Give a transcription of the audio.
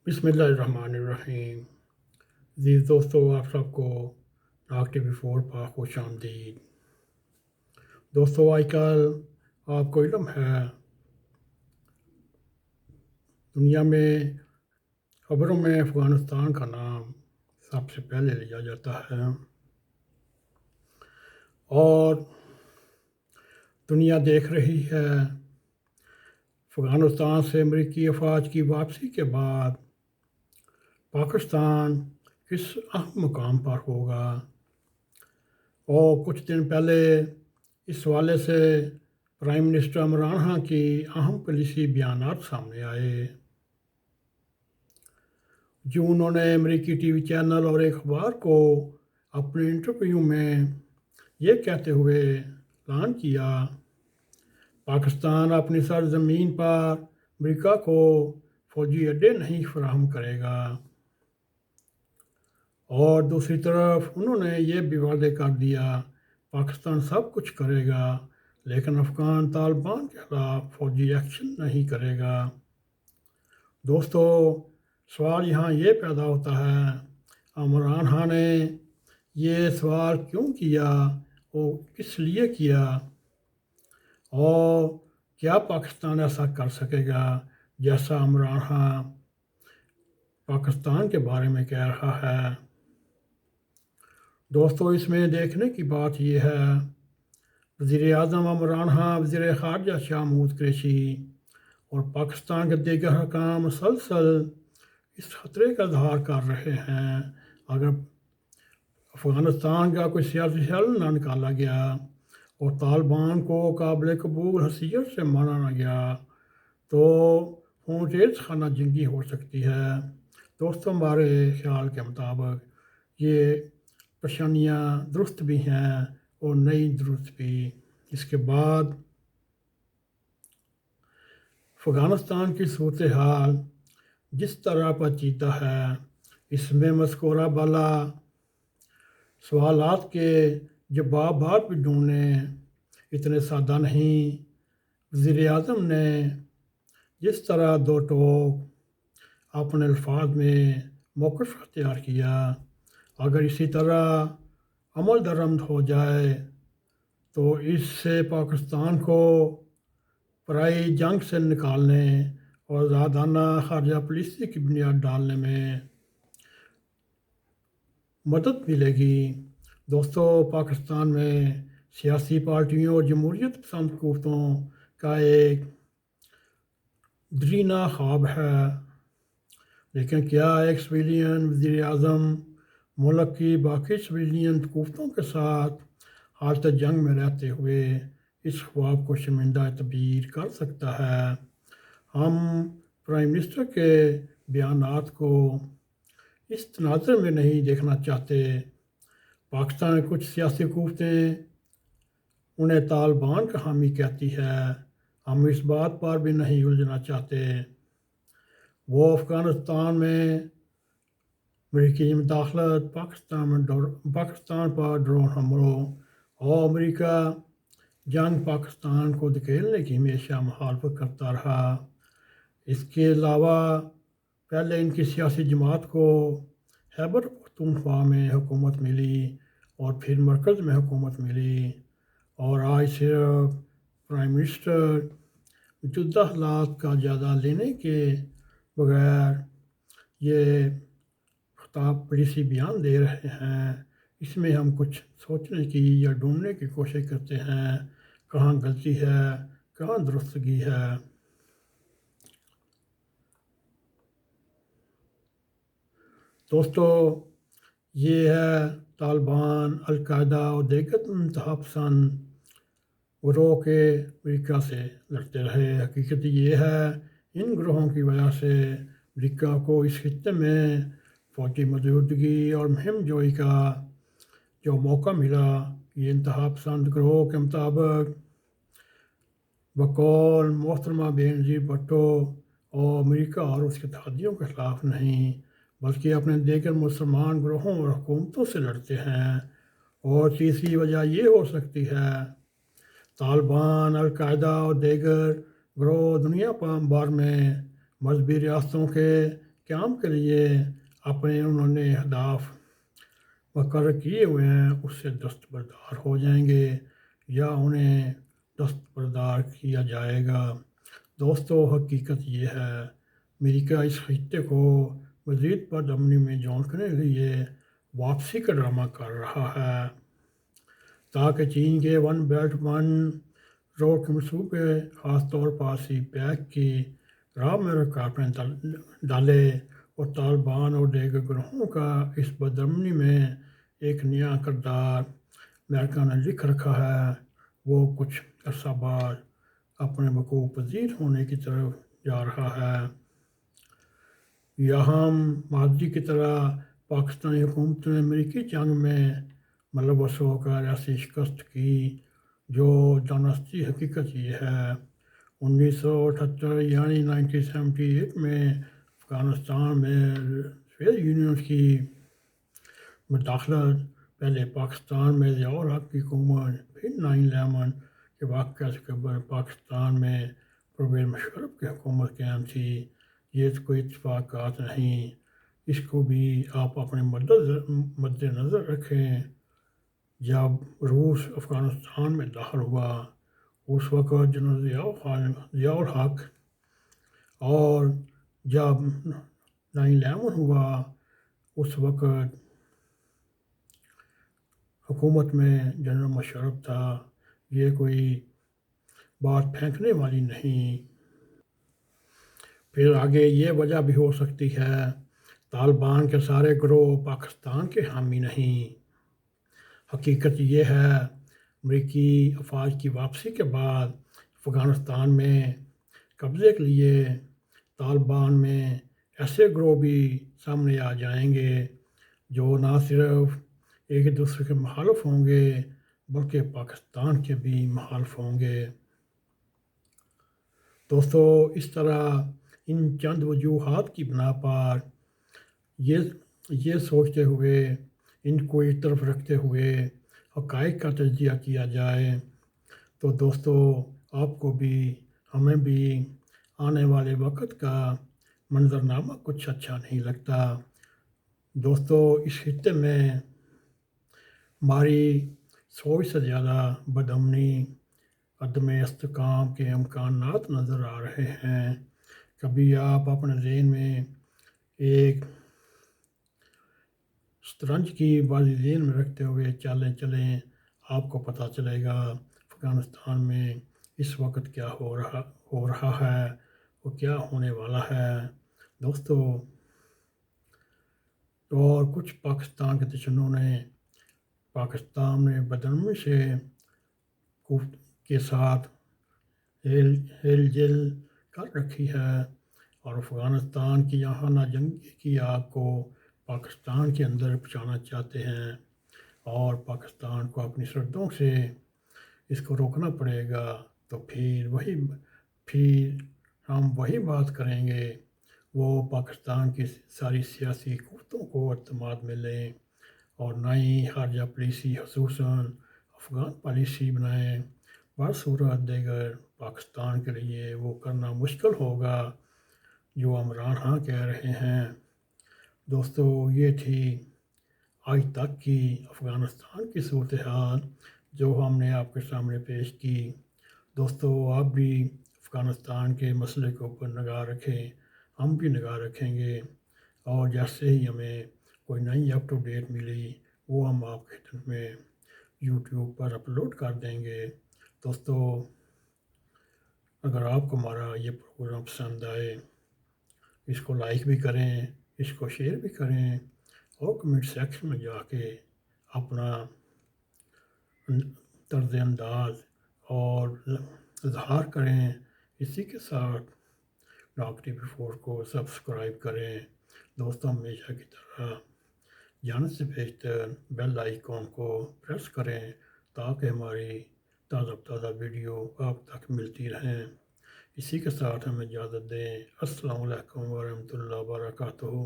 بسم اللہ الرحمن الرحیم۔ عزیز دوستو، آپ سب کو ناگ ٹی وی 4 پر خوش آمدید۔ دوستو، آج کل آپ کو علم ہے دنیا میں خبروں میں افغانستان کا نام سب سے پہلے لیا جاتا ہے، اور دنیا دیکھ رہی ہے افغانستان سے امریکی افواج کی واپسی کے بعد پاکستان کس اہم مقام پر ہوگا۔ اور کچھ دن پہلے اس حوالے سے پرائم منسٹر عمران خان کی اہم پالیسی بیانات سامنے آئے، جو انہوں نے امریکی ٹی وی چینل اور ایک اخبار کو اپنے انٹرویو میں یہ کہتے ہوئے اعلان کیا، پاکستان اپنی سرزمین پر امریکہ کو فوجی اڈے نہیں فراہم کرے گا۔ اور دوسری طرف انہوں نے یہ بھی وعدے کر دیا، پاکستان سب کچھ کرے گا لیکن افغان طالبان کے خلاف فوجی ایکشن نہیں کرے گا۔ دوستو، سوال یہاں یہ پیدا ہوتا ہے، عمران خان نے یہ سوال کیوں کیا اور کس لیے کیا، اور کیا پاکستان ایسا کر سکے گا جیسا عمران خان پاکستان کے بارے میں کہہ رہا ہے۔ دوستو، اس میں دیکھنے کی بات یہ ہے، وزیر اعظم عمران خان، وزیر خارجہ شاہ محمود قریشی اور پاکستان کے دیگر حکام مسلسل اس خطرے کا اظہار کر رہے ہیں، اگر افغانستان کا کوئی سیاسی حل نہ نکالا گیا اور طالبان کو قابل قبول حیثیت سے مانا نہ گیا تو فونٹیز خانہ جنگی ہو سکتی ہے۔ دوستوں، ہمارے خیال کے مطابق یہ پریشانیاں درست بھی ہیں اور نہیں درست بھی۔ اس کے بعد افغانستان کی صورتحال جس طرح پیچیدہ ہے، اس میں مذکورہ بالا سوالات کے جوابات بھی ڈھونڈنے اتنے سادہ نہیں۔ وزیر اعظم نے جس طرح دو ٹوک اپنے الفاظ میں موقف اختیار کیا، اگر اسی طرح عمل درآمد ہو جائے تو اس سے پاکستان کو پرائی جنگ سے نکالنے اور آزادانہ خارجہ پالیسی کی بنیاد ڈالنے میں مدد ملے گی۔ دوستو، پاکستان میں سیاسی پارٹیوں اور جمہوریت پسند قوتوں کا ایک دیرینہ خواب ہے، لیکن کیا ایک سویلین وزیر اعظم ملک کی باقی سویلین قوتوں کے ساتھ حالت جنگ میں رہتے ہوئے اس خواب کو شرمندہ تعبیر کر سکتا ہے؟ ہم پرائم منسٹر کے بیانات کو اس تناظر میں نہیں دیکھنا چاہتے۔ پاکستان کی کچھ سیاسی قوتیں انہیں طالبان کا حامی کہتی ہے، ہم اس بات پر بھی نہیں الجھنا چاہتے۔ وہ افغانستان میں امریکی مداخلت، پاکستان پر ڈرون حملوں اور امریکہ جنگ پاکستان کو دھکیلنے کی ہمیشہ مخالفت کرتا رہا۔ اس کے علاوہ پہلے ان کی سیاسی جماعت کو خیبر پختونخوا میں حکومت ملی اور پھر مرکز میں حکومت ملی، اور آج صرف پرائم منسٹر موجودہ حالات کا جائزہ لینے کے بغیر یہ خطاب پالیسی بیان دے رہے ہیں۔ اس میں ہم کچھ سوچنے کی یا ڈھونڈنے کی کوشش کرتے ہیں، کہاں غلطی ہے، کہاں درستگی ہے۔ دوستو، یہ ہے طالبان، القاعدہ اور دیگر انتہا پسند گروہ کے امریکہ سے لڑتے رہے۔ حقیقت یہ ہے، ان گروہوں کی وجہ سے امریکہ کو اس خطے میں فوجی موجودگی اور مہم جوئی کا جو موقع ملا، یہ انتہا پسند گروہ کے مطابق بقول محترمہ بے نظیر بھٹو اور امریکہ اور اس کے اتحادیوں کے خلاف نہیں، بلکہ اپنے دیگر مسلمان گروہوں اور حکومتوں سے لڑتے ہیں۔ اور تیسری وجہ یہ ہو سکتی ہے، طالبان، القاعدہ اور دیگر گروہ دنیا بھر میں مذہبی ریاستوں کے क़याम के लिए अपने उन्होंने अहदाफ मुकर्रर किए हुए हैं उससे दस्तबरदार हो जाएंगे या उन्हें दस्तबरदार किया जाएगा। दोस्तों, हकीकत ये है अमेरिका इस खित्ते को मज़ीद बदअमनी में झोंकने के लिए वापसी का ड्रामा कर रहा है ताकि चीन के वन बेल्ट वन रोड के मनसूबे ख़ासतौर पर सी पैक की राह में रुकावटें डाले और तालिबान और दीगर ग्रोहों का इस बदअमनी में एक नया किरदार अमेरिका ने लिख रखा है। वो कुछ अरसा बाद अपने वकूफ़ पज़ीर होने की तरफ जा रहा है। यहाँ मादी की तरह पाकिस्तानी हुकूमत ने अमरीकी जंग में मुलव्वस होकर ऐसी शिकस्त की जो दानस्ती हकीकत ये है 1978 यानी 1978 में अफ़गानिस्तान में सोवियत यूनियन की मुदाखलत, पहले पाकिस्तान में ज़ियाउल हक़ की हुकूमत, फिर 9/11 के वाक़या से कबल पाकिस्तान में परवेज़ मुशर्रफ की हुकूमत क़ायम थी। ये तो कोई इत्तेफ़ाक़ात नहीं, इसको भी आप अपने मद्देनज़र रखें। जब रूस अफ़गानिस्तान में दाखिल हुआ उस वक़्त जनरल ज़ियाउल हक़ और जब 9/11 हुआ उस वक़्त हुकूमत में जनरल मुशर्रफ था। ये कोई बात फेंकने वाली नहीं। फिर आगे ये वजह भी हो सकती है तालिबान के सारे गिरोह पाकिस्तान के हामी नहीं। हकीकत ये है अमरीकी अफवाज की वापसी के बाद अफ़गानिस्तान में कब्ज़े के लिए तालिबान में ऐसे गिरोह भी सामने आ जाएंगे जो ना सिर्फ एक दूसरे के मुखालिफ होंगे बल्कि पाकिस्तान के भी मुखालिफ होंगे। दोस्तों, इस तरह इन चंद वजूहात की बिना पर ये सोचते हुए इनको एक तरफ रखते हुए हक़ाइक़ का तज्ज़िया किया जाए तो दोस्तों आपको भी हमें भी आने वाले वक़्त का मंज़रनामा कुछ अच्छा नहीं लगता। दोस्तों, इस खित्ते में हमारी सोच से ज़्यादा बदअमनी, अदम इस्तेहकाम के इम्कानात नज़र आ रहे हैं। कभी आप अपने ज़हन में एक शतरंज की बाजी ज़हन में रखते हुए चलें आपको पता चलेगा अफ़गानिस्तान में इस वक्त क्या हो रहा है और क्या होने वाला है। दोस्तों, और कुछ पाकिस्तान के दुश्मनों ने पाकिस्तान में बदअमनी से के साथ हेल जेल कर रखी है और अफ़गानिस्तान की यहाँ ना जंगी की आग को पाकिस्तान के अंदर पहुँचाना चाहते हैं और पाकिस्तान को अपनी सरहदों से इसको रोकना पड़ेगा। तो फिर हम वही बात करेंगे वो पाकिस्तान की सारी सियासी क़ुव्वतों को एतमाद में लें और नई ख़ारजा पॉलिसी ख़ुसूसन अफ़गान पॉलिसी बनाएं। बसूरत दीगर पाकिस्तान के लिए वो करना मुश्किल होगा जो इमरान खान कह रहे हैं। दोस्तों, ये थी आज तक की अफ़गानिस्तान की सूरत हाल जो हमने आपके सामने पेश की। दोस्तों, आप भी अफ़गानिस्तान के मसले के ऊपर निगाह रखें, हम भी निगाह रखेंगे और जैसे ही हमें कोई नई अप टू डेट मिली वो हम आपकी खिदमत में यूट्यूब पर अपलोड कर देंगे। दोस्तों, अगर आपको हमारा ये प्रोग्राम पसंद आए इसको लाइक भी करें, इसको शेयर भी करें और कमेंट सेक्शन में जाके अपना तर्ज़ अंदाज़ और इज़हार करें। इसी के साथ डॉक्टर टीवी4 को सब्सक्राइब करें। दोस्तों, हमेशा की तरह जानने से बेहतर बेल आइकॉन को प्रेस करें ताकि हमारी ताज़ा वीडियो आप तक मिलती रहें। इसी के साथ हमें इजाज़त दें। अस्सलामु अलैकुम वरहमतुल्लाहि वबरकातुहू।